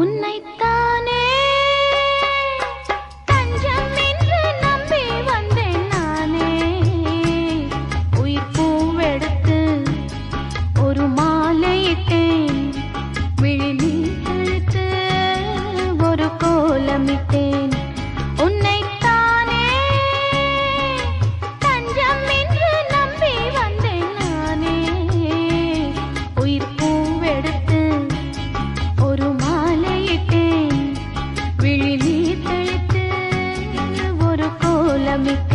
உன்னைத்தானே தஞ்சம் என்று நம்பி வந்தேன் நானே. உயிர் பூவெடுத்து ஒரு மாலையிட்டேன், விழி நீர் தெளித்து ஒரு கோலமிட்டேன். உன்னைத்தானே தஞ்சம் என்று நம்பி வந்தேன் நானே. உயிர் பூவெடுத்து ஒரு மாலையிட்டேன், விழி நீர் தெளித்து ஒரு கோலமிட்டேன்.